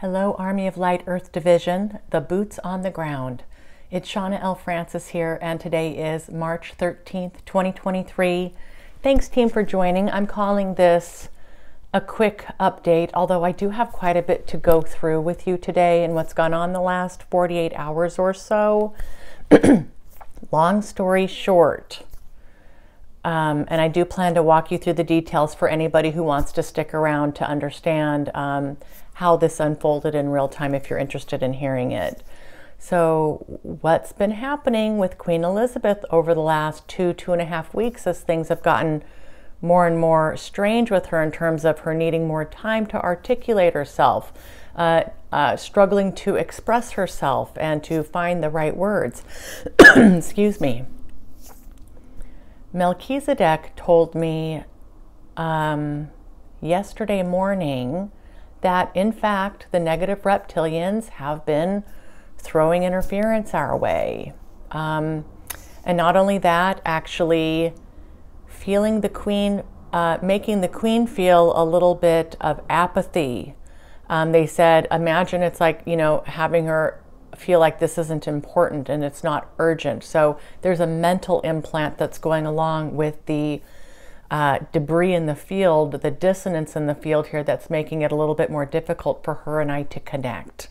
Hello, Army of Light Earth Division, the boots on the ground. It's Shawna L. Francis here, and today is March 13th, 2023. Thanks, team, for joining. I'm calling this a quick update, although I do have quite a bit to go through with you today and what's gone on the last 48 hours or so. Long story short, and I do plan to walk you through the details for anybody who wants to stick around to understand how this unfolded in real time if you're interested in hearing it. So what's been happening with Queen Elizabeth over the last 2.5 weeks as things have gotten more and more strange with her in terms of her needing more time to articulate herself, struggling to express herself and to find the right words. Excuse me. Melchizedek told me yesterday morning that, in fact, the negative reptilians have been throwing interference our way. And not only that, actually feeling the Queen, making the Queen feel a little bit of apathy. They said, imagine it's like, you know, having her feel like this isn't important and it's not urgent. So there's a mental implant that's going along with the debris in the field, the dissonance in the field here, that's making it a little bit more difficult for her and I to connect.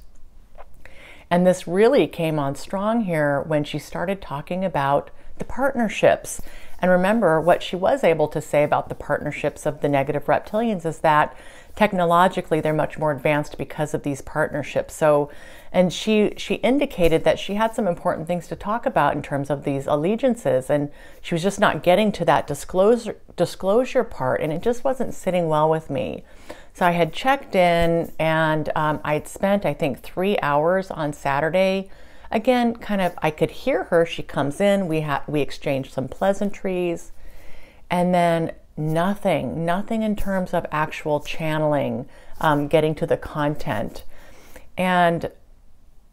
And this really came on strong here when she started talking about the partnerships. And remember, what she was able to say about the partnerships of the negative reptilians is that technologically they're much more advanced because of these partnerships. So, and she indicated that she had some important things to talk about in terms of these allegiances, and she was just not getting to that disclosure part, and it just wasn't sitting well with me. So I had checked in, and I'd spent, I think, 3 hours on Saturday. Again, kind of, I could hear her. She comes in, we exchanged some pleasantries, and then nothing in terms of actual channeling, getting to the content. And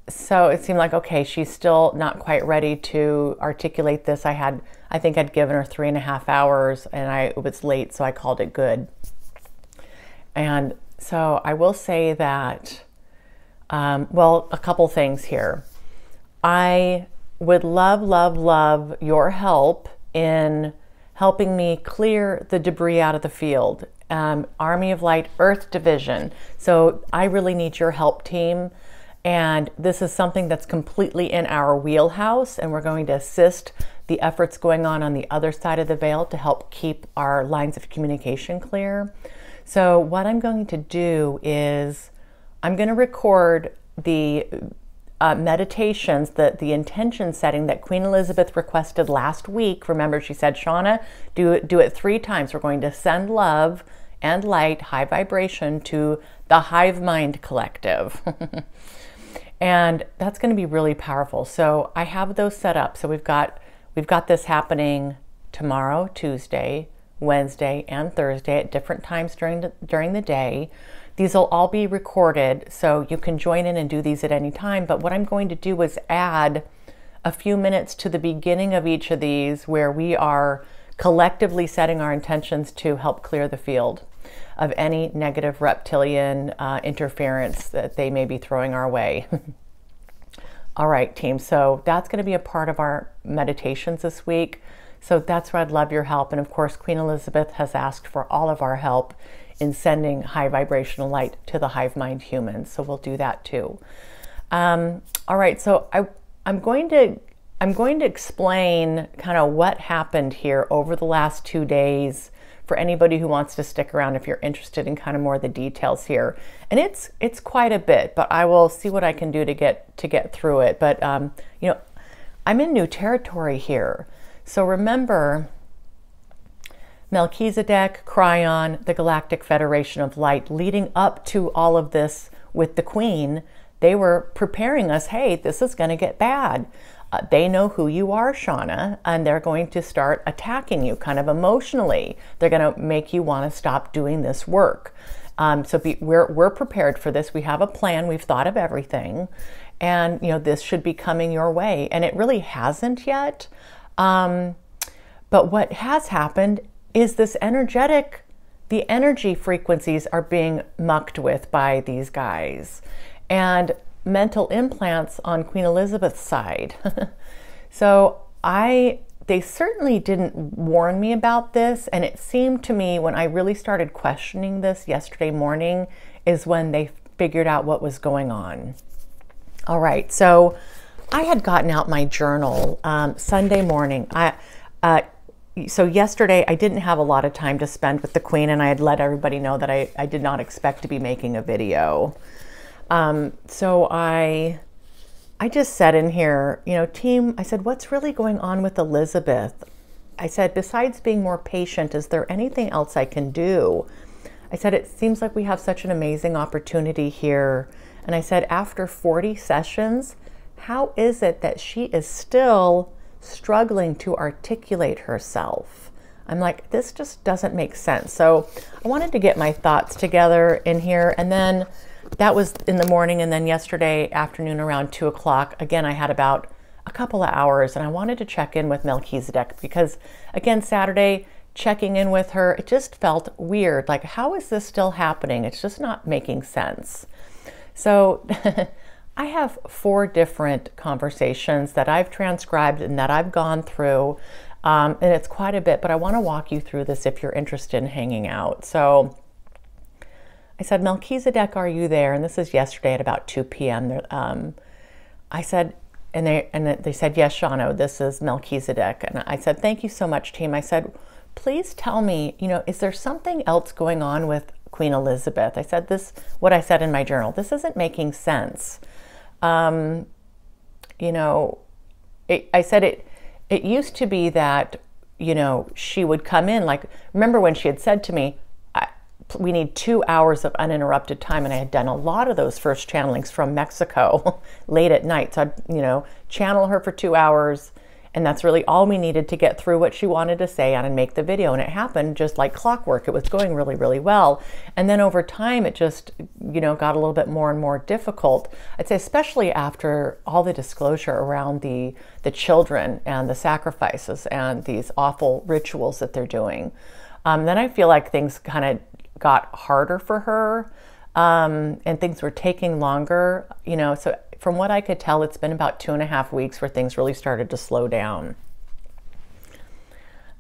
so it seemed like, okay, she's still not quite ready to articulate this. I think I'd given her 3.5 hours, and it was late, so I called it good. And so I will say that, well, a couple things here. I would love your help in helping me clear the debris out of the field. Army of Light Earth Division. So I really need your help, team. And this is something that's completely in our wheelhouse, and we're going to assist the efforts going on the other side of the veil to help keep our lines of communication clear. So what I'm going to do is I'm going to record the meditations, the intention setting that Queen Elizabeth requested last week. Remember, she said, Shawna, do it 3 times. We're going to send love and light, high vibration, to the Hive Mind Collective. And that's going to be really powerful. So I have those set up. So we've got this happening tomorrow, Tuesday, Wednesday, and Thursday at different times during the day. These will all be recorded, so you can join in and do these at any time. But what I'm going to do is add a few minutes to the beginning of each of these where we are collectively setting our intentions to help clear the field of any negative reptilian interference that they may be throwing our way. All right, team. So that's going to be a part of our meditations this week. So that's where I'd love your help. And of course, Queen Elizabeth has asked for all of our help in sending high vibrational light to the hive mind humans. So we'll do that too. All right. So I'm going to explain kind of what happened here over the last 2 days for anybody who wants to stick around if you're interested in kind of more of the details here. And it's quite a bit, but I will see what I can do to get through it. But you know, I'm in new territory here. So remember, Melchizedek, Cryon, the Galactic Federation of Light, leading up to all of this with the Queen, they were preparing us, hey, this is going to get bad. They know who you are, Shawna, and they're going to start attacking you kind of emotionally. They're going to make you want to stop doing this work. We're prepared for this. We have a plan. We've thought of everything. And, you know, this should be coming your way. And it really hasn't yet. But what has happened is this energetic the energy frequencies are being mucked with by these guys, and mental implants on Queen Elizabeth's side. So they certainly didn't warn me about this, and it seemed to me when I really started questioning this yesterday morning is when they figured out what was going on. All right, so I had gotten out my journal Sunday morning. So yesterday I didn't have a lot of time to spend with the Queen, and I had let everybody know that I did not expect to be making a video. So I just said in here, you know, team, I said, what's really going on with Elizabeth? I said, besides being more patient, is there anything else I can do? I said, it seems like we have such an amazing opportunity here. And I said, after 40 sessions, how is it that she is still struggling to articulate herself? I'm like, this just doesn't make sense. So I wanted to get my thoughts together in here. And then that was in the morning. And then yesterday afternoon around 2 o'clock, again, I had about a couple of hours and I wanted to check in with Melchizedek because, again, Saturday, checking in with her, it just felt weird. Like, how is this still happening? It's just not making sense. So I have 4 different conversations that I've transcribed and that I've gone through. And it's quite a bit, but I want to walk you through this if you're interested in hanging out. So I said, Melchizedek, are you there? And this is yesterday at about 2 p.m. I said, and they said, yes, Shawna, this is Melchizedek. And I said, thank you so much, team. I said, please tell me, you know, is there something else going on with Queen Elizabeth? I said what I said in my journal, this isn't making sense. You know, I said it used to be that, you know, she would come in, like, remember when she had said to me, we need 2 hours of uninterrupted time. And I had done a lot of those first channelings from Mexico late at night. So I'd, you know, channel her for 2 hours. And that's really all we needed to get through what she wanted to say on and make the video. And it happened just like clockwork. It was going really, really well. And then over time, it just, you know, got a little bit more and more difficult. I'd say especially after all the disclosure around the children and the sacrifices and these awful rituals that they're doing. Then I feel like things kind of got harder for her, and things were taking longer, you know. So from what I could tell, it's been about 2.5 weeks where things really started to slow down.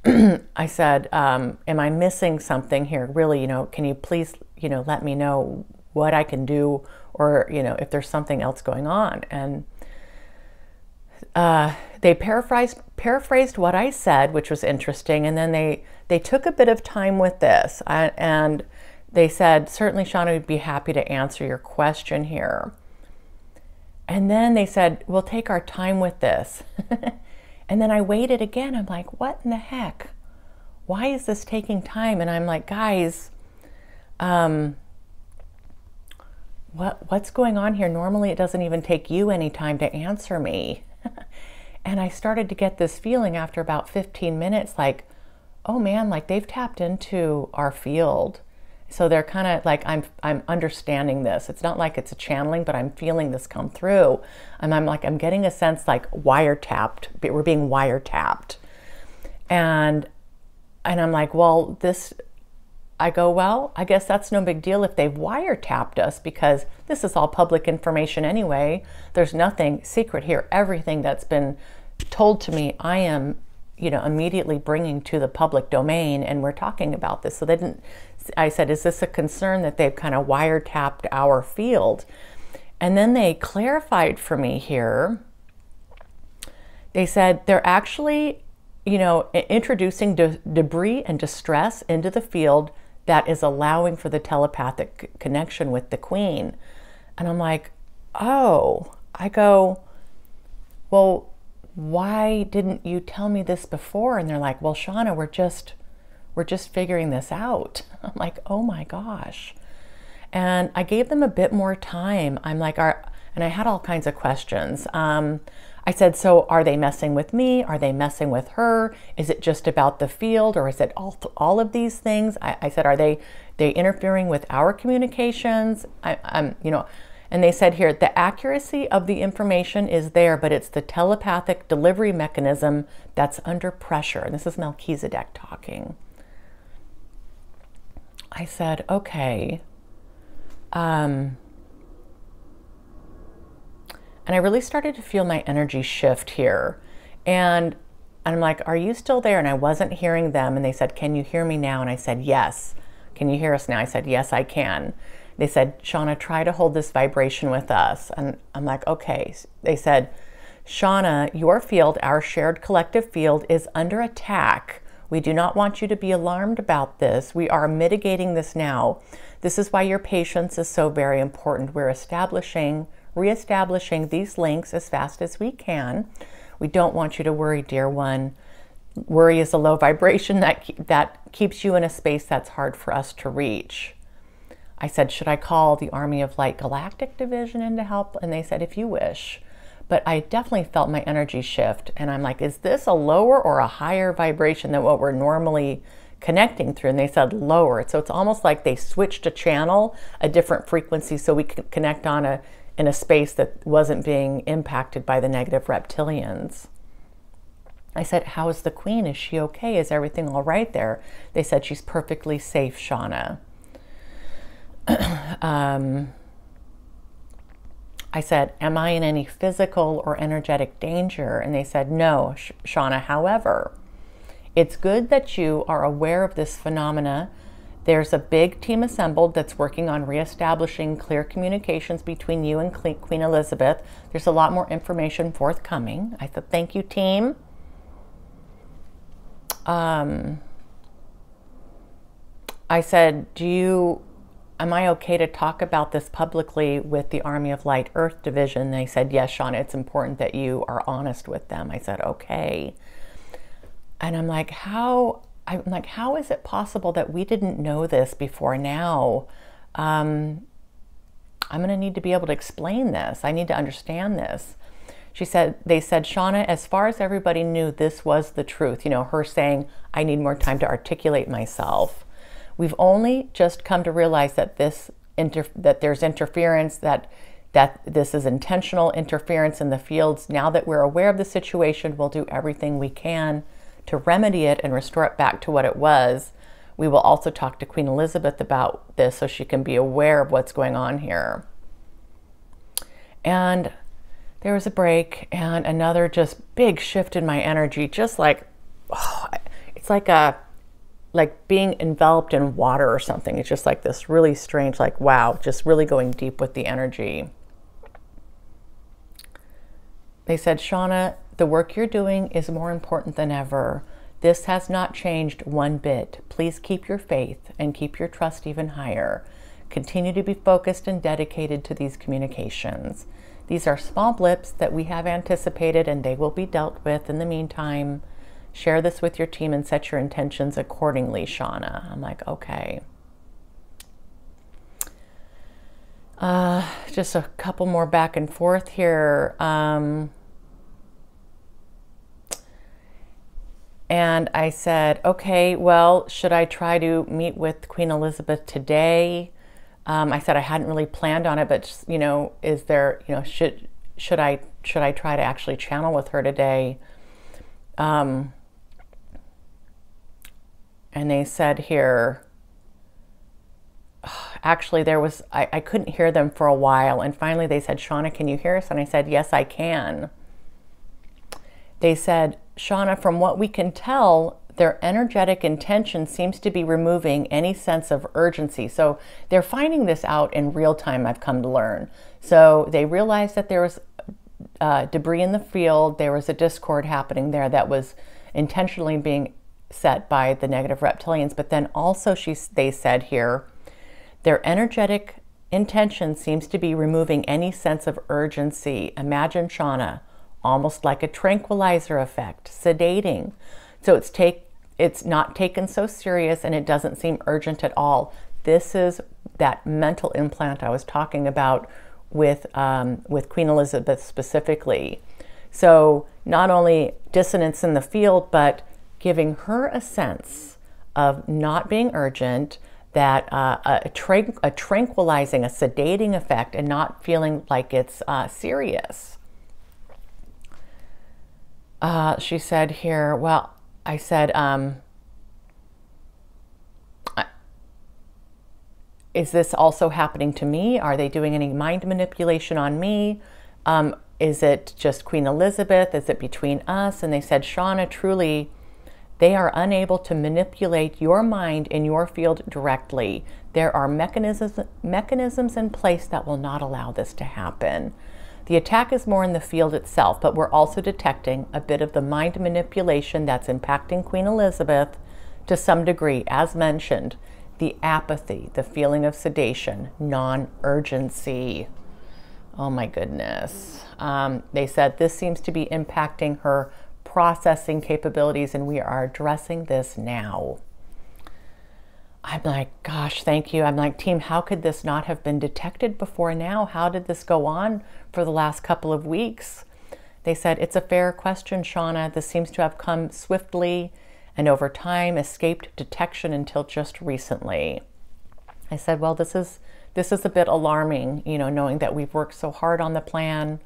I said, am I missing something here? Really, you know, can you please, you know, let me know what I can do, or, you know, if there's something else going on. And they paraphrased what I said, which was interesting. And then they took a bit of time with this, and they said, certainly, Shawna, would be happy to answer your question here. And then they said, we'll take our time with this. And then I waited again. I'm like, what in the heck? Why is this taking time? And I'm like, guys, what's going on here? Normally, it doesn't even take you any time to answer me. And I started to get this feeling after about 15 minutes, like, oh man, like they've tapped into our field. So they're kind of like, I'm understanding this. It's not like it's a channeling, but I'm feeling this come through. And I'm getting a sense like wiretapped, we're being wiretapped. And I'm like, well, I go, well, I guess that's no big deal if they've wiretapped us, because this is all public information anyway. There's nothing secret here. Everything that's been told to me, I am, you know, immediately bringing to the public domain, and we're talking about this. So I said, is this a concern that they've kind of wiretapped our field? And then they clarified for me here. They said they're actually, you know, introducing debris and distress into the field that is allowing for the telepathic connection with the Queen. And I'm like, oh. I go, well, why didn't you tell me this before? And they're like, well, Shawna, we're just figuring this out. I'm like, oh my gosh. And I gave them a bit more time. I'm like, and I had all kinds of questions. I said, so are they messing with me? Are they messing with her? Is it just about the field, or is it all of these things? I said, are they interfering with our communications? You know, and they said here, the accuracy of the information is there, but it's the telepathic delivery mechanism that's under pressure. And this is Melchizedek talking. I said, okay. And I really started to feel my energy shift here. And I'm like, are you still there? And I wasn't hearing them. And they said, can you hear me now? And I said, yes. Can you hear us now? I said, yes, I can. They said, Shawna, try to hold this vibration with us. And I'm like, okay. They said, Shawna, your field, our shared collective field, is under attack. We do not want you to be alarmed about this. We are mitigating this now. This is why your patience is so very important. We're reestablishing these links as fast as we can. We don't want you to worry, dear one. Worry is a low vibration that keeps you in a space that's hard for us to reach. I said, should I call the Army of Light Galactic Division in to help? And they said, if you wish. But I definitely felt my energy shift. And I'm like, is this a lower or a higher vibration than what we're normally connecting through? And they said lower. So it's almost like they switched a channel, a different frequency, so we could connect on in a space that wasn't being impacted by the negative reptilians. I said, how is the Queen? Is she okay? Is everything all right there? They said, she's perfectly safe, Shawna. I said, am I in any physical or energetic danger? And they said, no, Shawna. However, it's good that you are aware of this phenomena. There's a big team assembled that's working on reestablishing clear communications between you and Queen Elizabeth. There's a lot more information forthcoming. I said, thank you, team. I said, am I okay to talk about this publicly with the Army of Light Earth Division? And they said, yes, Shawna, it's important that you are honest with them. I said, okay. And I'm like, how is it possible that we didn't know this before now? I'm going to need to be able to explain this. I need to understand this. They said, Shawna, as far as everybody knew, this was the truth. You know, her saying, I need more time to articulate myself. We've only just come to realize that there's interference, that this is intentional interference in the fields. Now that we're aware of the situation, we'll do everything we can to remedy it and restore it back to what it was. We will also talk to Queen Elizabeth about this so she can be aware of what's going on here. And there was a break and another just big shift in my energy, just like, oh, it's like being enveloped in water or something. It's just like this really strange, like, wow, just really going deep with the energy. They said, Shawna, the work you're doing is more important than ever. This has not changed one bit. Please keep your faith and keep your trust even higher. Continue to be focused and dedicated to these communications. These are small blips that we have anticipated and they will be dealt with in the meantime. Share this with your team and set your intentions accordingly, Shawna. I'm like, okay. Just a couple more back and forth here. And I said, okay, well, should I try to meet with Queen Elizabeth today? I said I hadn't really planned on it, but you know, is there, you know, should I try to actually channel with her today? And they said here, actually I couldn't hear them for a while. And finally they said, Shawna, can you hear us? And I said, yes, I can. They said, Shawna, from what we can tell, their energetic intention seems to be removing any sense of urgency. So they're finding this out in real time, I've come to learn. So they realized that there was debris in the field. There was a discord happening there that was intentionally being set by the negative reptilians. But then also they said here, their energetic intention seems to be removing any sense of urgency. Imagine, Shawna, almost like a tranquilizer effect, sedating. So it's not taken so serious and it doesn't seem urgent at all. This is that mental implant I was talking about with Queen Elizabeth specifically. So not only dissonance in the field, but giving her a sense of not being urgent, that a tranquilizing, a sedating effect, and not feeling like it's serious. She said here, well, I said, is this also happening to me? Are they doing any mind manipulation on me? Is it just Queen Elizabeth? Is it between us? And they said, Shawna, truly, they are unable to manipulate your mind in your field directly. There are mechanisms in place that will not allow this to happen. The attack is more in the field itself, but we're also detecting a bit of the mind manipulation that's impacting Queen Elizabeth to some degree. As mentioned, the apathy, the feeling of sedation, non-urgency. Oh my goodness. They said this seems to be impacting her processing capabilities, and we are addressing this now. I'm like, gosh, thank you. I'm like, team, how could this not have been detected before now? How did this go on for the last couple of weeks? They said, it's a fair question, Shawna. This seems to have come swiftly and over time escaped detection until just recently. I said, well, this is a bit alarming, you know, knowing that we've worked so hard on the plan.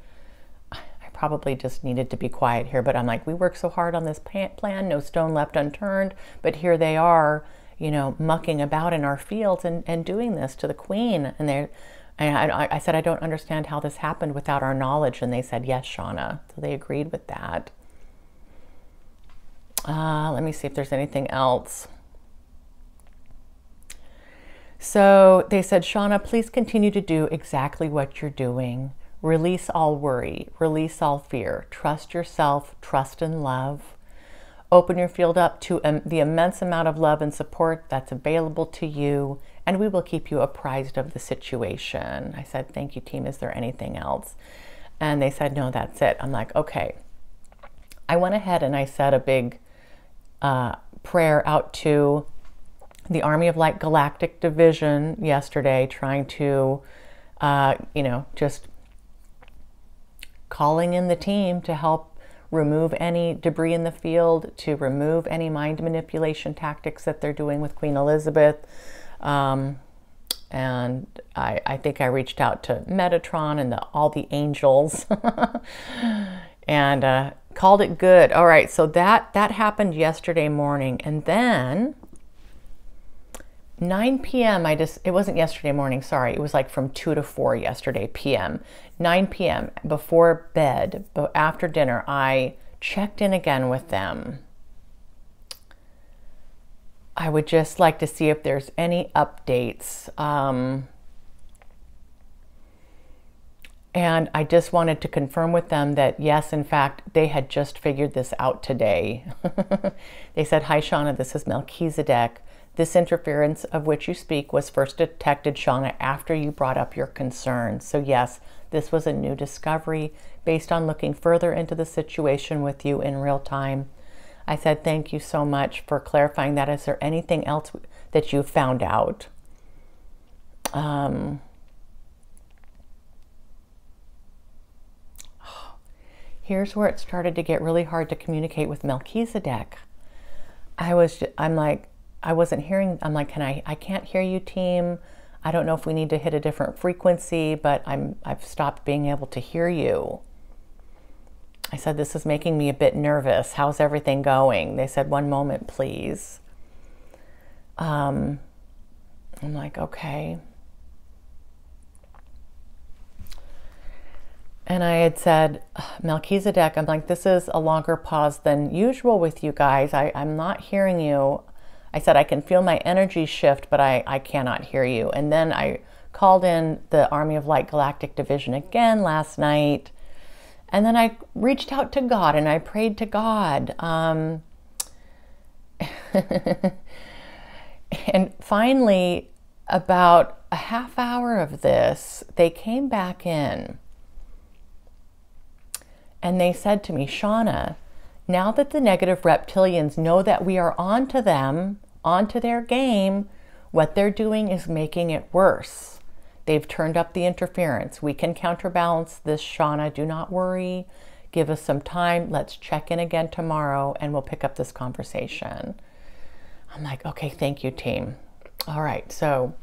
I probably just needed to be quiet here, but I'm like, we worked so hard on this plan, no stone left unturned, but here they are, you know, mucking about in our fields and doing this to the Queen. And I said, I don't understand how this happened without our knowledge. And they said, yes, Shawna. So they agreed with that. Let me see if there's anything else. So they said, Shawna, please continue to do exactly what you're doing. Release all worry, release all fear, trust yourself, trust and love. Open your field up to the immense amount of love and support that's available to you, and we will keep you apprised of the situation. I said, thank you, team. Is there anything else? And they said, no, that's it. I'm like, okay. I went ahead and I said a big prayer out to the Army of Light Galactic Division yesterday, trying to, you know, just calling in the team to help remove any debris in the field, to remove any mind manipulation tactics that they're doing with Queen Elizabeth. And I think I reached out to Metatron and all the angels and called it good. All right, so that happened yesterday morning. And then 9 p.m. it wasn't yesterday morning, sorry. It was like from 2 to 4 yesterday p.m. 9 p.m. before bed, after dinner, I checked in again with them. I would just like to see if there's any updates. And I just wanted to confirm with them that, yes, in fact, they had just figured this out today. They said, hi, Shawna, this is Melchizedek. This interference of which you speak was first detected, Shawna, after you brought up your concerns. So yes, this was a new discovery based on looking further into the situation with you in real time. I said, thank you so much for clarifying that. Is there anything else that you found out? Here's where it started to get really hard to communicate with Melchizedek. I'm like, I wasn't hearing, I'm like, I can't hear you, team. I don't know if we need to hit a different frequency, but I've stopped being able to hear you. I said, this is making me a bit nervous. How's everything going? They said, one moment, please. I'm like, okay. And I had said, Melchizedek, I'm like, this is a longer pause than usual with you guys. I'm not hearing you. I said, I can feel my energy shift, but I cannot hear you. And then I called in the Army of Light Galactic Division again last night. And then I reached out to God and I prayed to God. And finally, about a half hour of this, they came back in. And they said to me, Shawna, now that the negative reptilians know that we are onto them, onto their game, what they're doing is making it worse. They've turned up the interference. We can counterbalance this, Shawna. Do not worry. Give us some time. Let's check in again tomorrow and we'll pick up this conversation. I'm like, okay, thank you, team. All right, so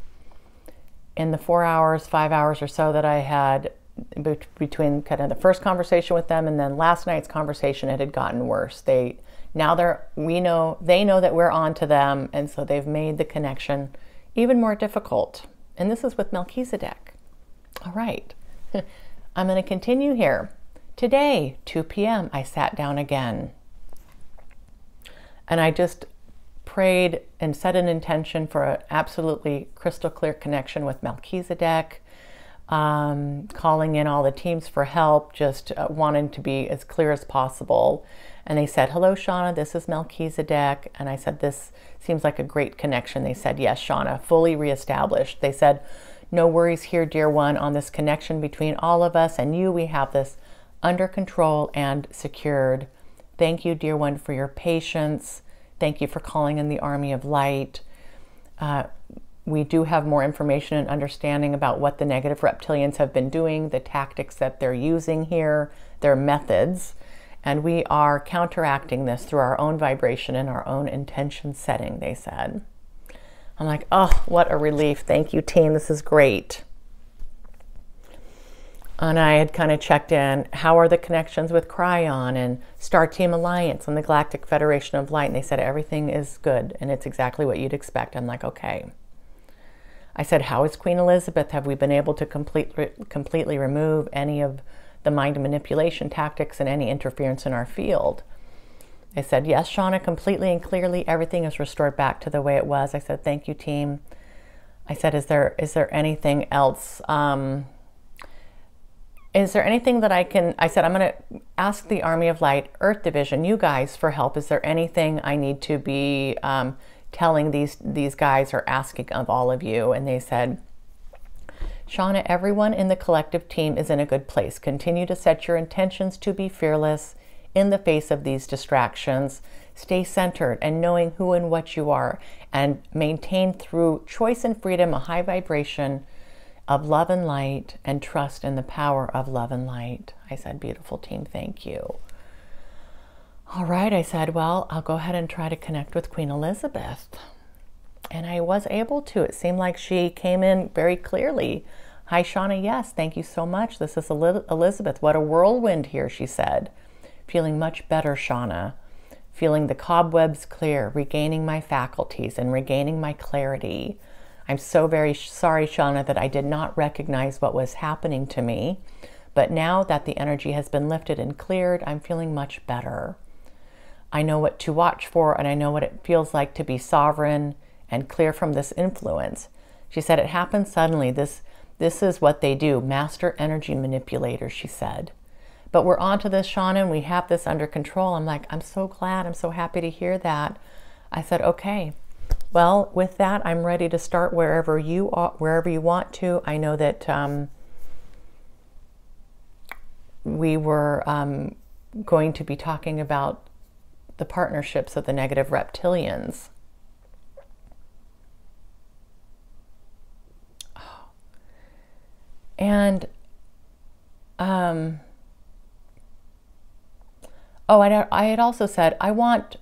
in the 4 hours, 5 hours or so that I had between kind of the first conversation with them and then last night's conversation, it had gotten worse. They know that we're on to them, and so they've made the connection even more difficult. And this is with Melchizedek. All right, I'm going to continue here. Today, 2 p.m., I sat down again. And I just prayed and set an intention for an absolutely crystal clear connection with Melchizedek, calling in all the teams for help, just wanting to be as clear as possible. And they said, hello, Shawna, this is Melchizedek. And I said, this seems like a great connection. They said, yes, Shawna, fully reestablished. They said, no worries here, dear one, on this connection between all of us and you. We have this under control and secured. Thank you, dear one, for your patience. Thank you for calling in the army of light. We do have more information and understanding about what the negative reptilians have been doing, the tactics that they're using here, their methods. And we are counteracting this through our own vibration and our own intention setting, they said. I'm like, oh, what a relief. Thank you, team. This is great. And I had kind of checked in, how are the connections with Cryon and Star Team Alliance and the Galactic Federation of Light? And they said, everything is good and it's exactly what you'd expect. I'm like, okay. I said, how is Queen Elizabeth? Have we been able to completely remove any of the mind manipulation tactics and any interference in our field? They said, yes, Shawna, completely and clearly everything is restored back to the way it was. I said, thank you, team. I said, is there anything else? Is there anything that I said, I'm going to ask the Army of Light, Earth Division, you guys, for help. Is there anything I need to be telling these guys or asking of all of you? And they said, Shawna, everyone in the collective team is in a good place. Continue to set your intentions to be fearless in the face of these distractions. Stay centered and knowing who and what you are, and maintain through choice and freedom a high vibration of love and light, and trust in the power of love and light. I said, beautiful team, thank you. All right, I said, well, I'll go ahead and try to connect with Queen Elizabeth. And I was able to. It seemed like she came in very clearly. Hi, Shawna, yes, thank you so much. This is Elizabeth. What a whirlwind here, she said. Feeling much better, Shawna. Feeling the cobwebs clear, regaining my faculties and regaining my clarity. I'm so very sorry, Shawna, that I did not recognize what was happening to me. But now that the energy has been lifted and cleared, I'm feeling much better. I know what to watch for, and I know what it feels like to be sovereign and clear from this influence. She said, it happened suddenly. This is what they do, master energy manipulators, she said. But we're onto this, Shawna, and we have this under control. I'm like, I'm so glad. I'm so happy to hear that. I said, okay. Well, with that, I'm ready to start wherever you are, wherever you want to. I know that we were going to be talking about the partnerships of the negative reptilians. And I had also said, I want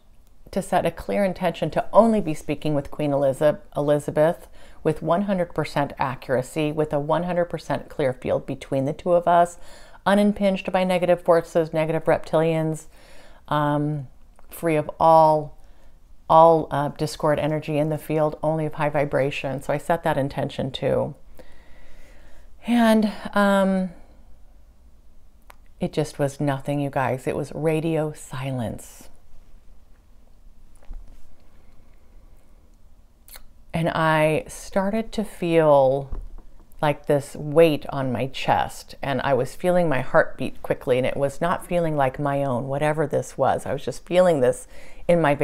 to set a clear intention to only be speaking with Queen Elizabeth with 100% accuracy, with a 100% clear field between the two of us, unimpinged by negative forces, negative reptilians, free of all discord energy in the field, only of high vibration. So I set that intention too. And it just was nothing, you guys. It was radio silence. And I started to feel like this weight on my chest, and I was feeling my heart beat quickly, and it was not feeling like my own, whatever this was. I was just feeling this in my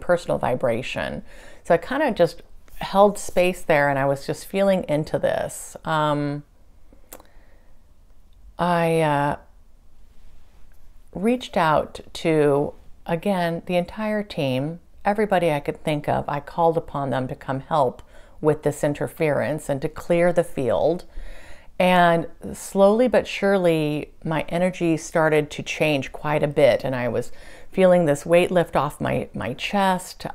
personal vibration. So I kind of just held space there, and I was just feeling into this. I reached out to, again, the entire team, everybody I could think of. I called upon them to come help with this interference and to clear the field. And slowly but surely, my energy started to change quite a bit, and I was feeling this weight lift off my chest.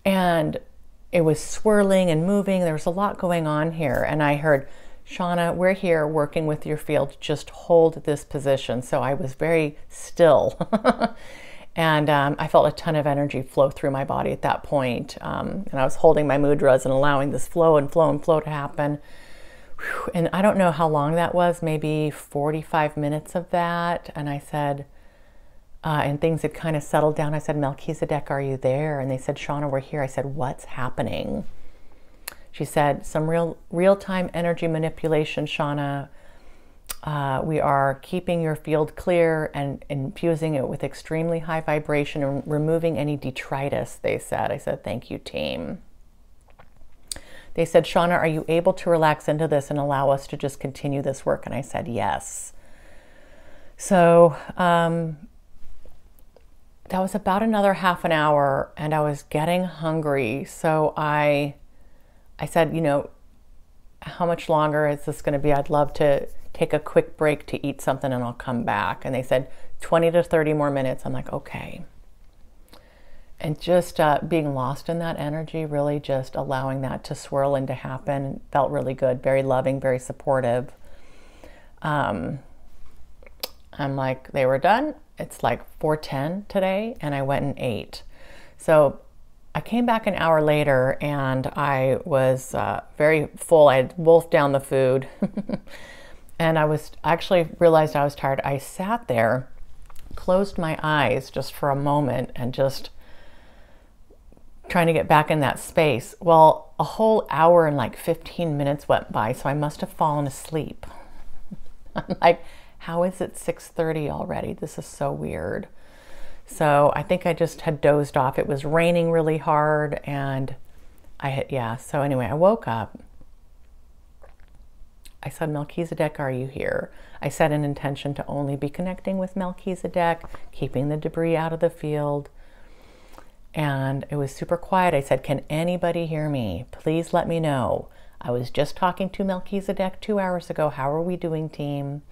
And it was swirling and moving. There was a lot going on here. And I heard, Shawna, we're here working with your field. Just hold this position. So I was very still. And I felt a ton of energy flow through my body at that point. And I was holding my mudras and allowing this flow and flow and flow to happen. Whew. And I don't know how long that was, maybe 45 minutes of that. And I said, and things had kind of settled down. I said, Melchizedek, are you there? And they said, Shawna, we're here. I said, what's happening? She said, some real-time energy manipulation, Shawna. We are keeping your field clear and infusing it with extremely high vibration and removing any detritus, they said. I said, thank you, team. They said, Shawna, are you able to relax into this and allow us to just continue this work? And I said, yes. So that was about another half an hour, and I was getting hungry. So I said, you know, how much longer is this going to be? I'd love to take a quick break to eat something and I'll come back. And they said 20 to 30 more minutes. I'm like, okay. And just being lost in that energy, really just allowing that to swirl and to happen, felt really good, very loving, very supportive. I'm like, they were done. It's like 4:10 today, and I went and ate. So I came back an hour later and I was very full. I had wolfed down the food. And I actually realized I was tired. I sat there, closed my eyes just for a moment and just trying to get back in that space. Well, a whole hour and like 15 minutes went by, so I must have fallen asleep. I'm like, how is it 6:30 already? This is so weird. So I think I just had dozed off. It was raining really hard and so anyway, I woke up. I said, Melchizedek, are you here? I set an intention to only be connecting with Melchizedek, keeping the debris out of the field. And it was super quiet. I said, can anybody hear me? Please let me know. I was just talking to Melchizedek 2 hours ago. How are we doing, team?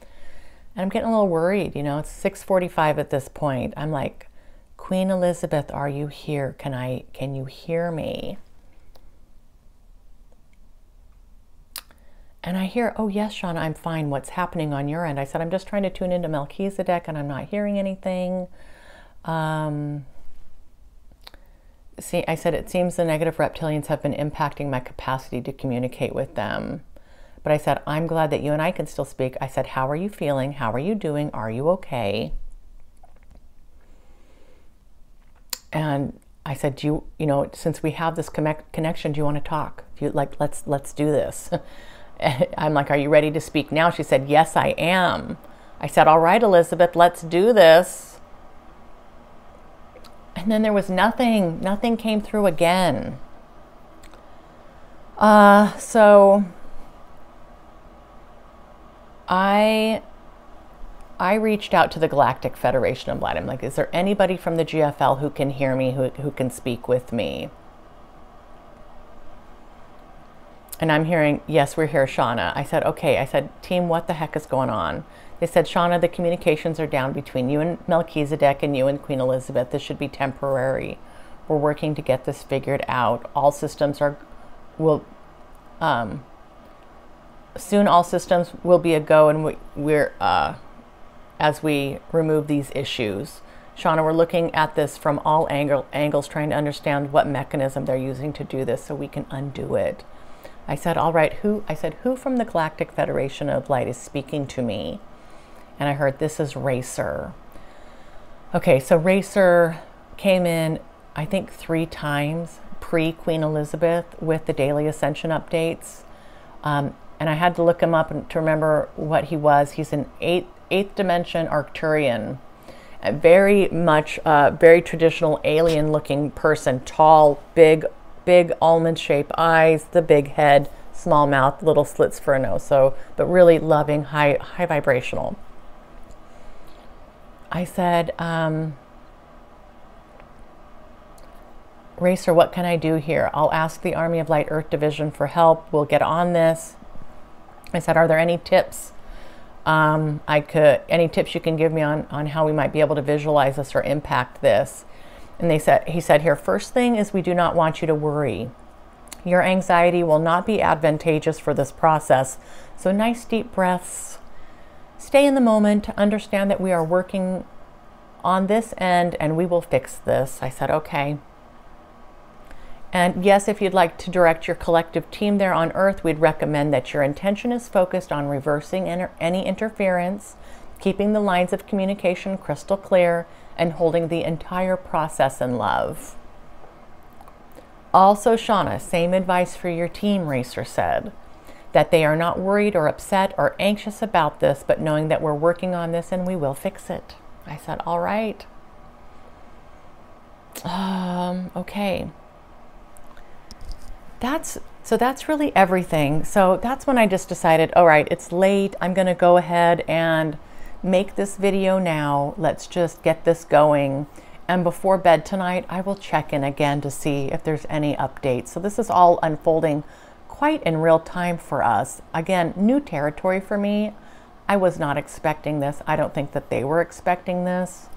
And I'm getting a little worried. You know, it's 6:45 at this point. I'm like, Queen Elizabeth, are you here? Can you hear me? And I hear, oh yes, Shawna, I'm fine. What's happening on your end? I said, I'm just trying to tune into Melchizedek and I'm not hearing anything. See, I said, it seems the negative reptilians have been impacting my capacity to communicate with them. But I said, I'm glad that you and I can still speak. I said, how are you feeling? How are you doing? Are you okay? And I said, you know, since we have this connection, do you want to talk? Do you, like, let's do this. I'm like, are you ready to speak now? She said, yes, I am. I said, all right, Elizabeth, let's do this. And then there was nothing came through again. So I reached out to the Galactic Federation of Light. I'm like, is there anybody from the GFL who can hear me, who can speak with me? And I'm hearing, yes, we're here, Shawna. I said, okay. I said, team, what the heck is going on? They said, Shawna, the communications are down between you and Melchizedek and you and Queen Elizabeth. This should be temporary. We're working to get this figured out. All systems soon all systems will be a go, and we're as we remove these issues. Shawna, we're looking at this from all angles, trying to understand what mechanism they're using to do this so we can undo it. I said, all right, who from the Galactic Federation of Light is speaking to me? And I heard, this is Racer. Okay, so Racer came in, I think 3 times pre-Queen Elizabeth with the daily ascension updates. And I had to look him up to remember what he was. He's an eighth dimension Arcturian. Very much, very traditional alien looking person, tall, big almond-shaped eyes, the big head, small mouth, little slits for a nose. So, but really loving, high vibrational. I said, Racer, what can I do here? I'll ask the Army of Light Earth Division for help. We'll get on this. I said, are there any tips? Any tips you can give me on how we might be able to visualize this or impact this? And he said here, first thing is we do not want you to worry. Your anxiety will not be advantageous for this process. So nice deep breaths. Stay in the moment to understand that we are working on this end, and we will fix this. I said, okay. And yes, if you'd like to direct your collective team there on Earth, we'd recommend that your intention is focused on reversing any interference, keeping the lines of communication crystal clear, and holding the entire process in love. Also, Shawna, same advice for your team, Racer said, that they are not worried or upset or anxious about this, but knowing that we're working on this and we will fix it. I said, all right. Okay. So that's really everything. So that's when I just decided, all right, it's late. I'm going to go ahead and make this video now. Let's just get this going. And before bed tonight, I will check in again to see if there's any updates. So this is all unfolding quite in real time for us. Again, new territory for me. I was not expecting this. I don't think that they were expecting this.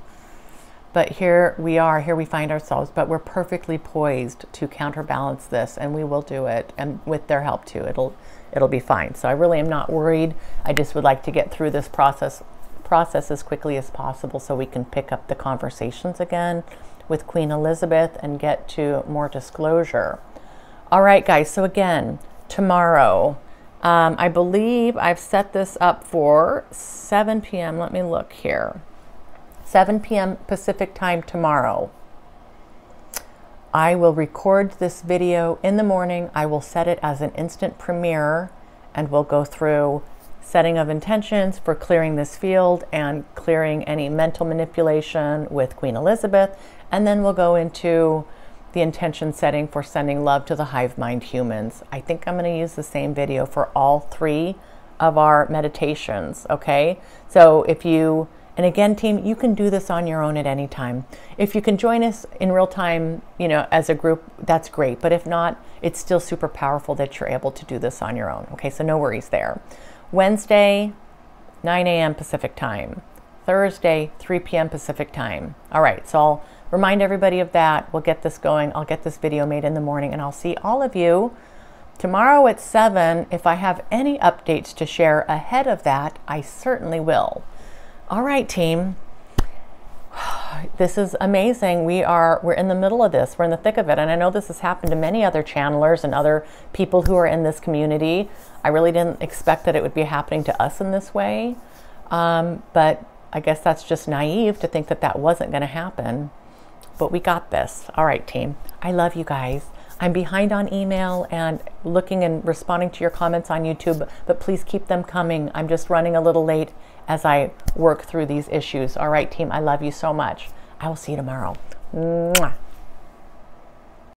But here we are, here we find ourselves, but we're perfectly poised to counterbalance this, and we will do it, and with their help too, it'll be fine. So I really am not worried. I just would like to get through this process as quickly as possible so we can pick up the conversations again with Queen Elizabeth and get to more disclosure. All right, guys, so again, tomorrow, I believe I've set this up for 7 p.m. Let me look here. 7 p.m. Pacific time tomorrow. I will record this video in the morning. I will set it as an instant premiere, and we'll go through setting of intentions for clearing this field and clearing any mental manipulation with Queen Elizabeth. And then we'll go into the intention setting for sending love to the hive mind humans. I think I'm going to use the same video for all 3 of our meditations. Okay. So if you, and again, team, you can do this on your own at any time. If you can join us in real time, you know, as a group, that's great. But if not, it's still super powerful that you're able to do this on your own. Okay, so no worries there. Wednesday, 9 a.m. Pacific time. Thursday, 3 p.m. Pacific time. All right, so I'll remind everybody of that. We'll get this going. I'll get this video made in the morning, and I'll see all of you tomorrow at 7. If I have any updates to share ahead of that, I certainly will. All right, team. This is amazing. We're in the middle of this. We're in the thick of it. And I know this has happened to many other channelers and other people who are in this community. I really didn't expect that it would be happening to us in this way. But I guess that's just naive to think that that wasn't going to happen. But we got this. All right, team. I love you guys. I'm behind on email and looking and responding to your comments on YouTube, but please keep them coming. I'm just running a little late as I work through these issues. All right, team, I love you so much. I will see you tomorrow. Mwah.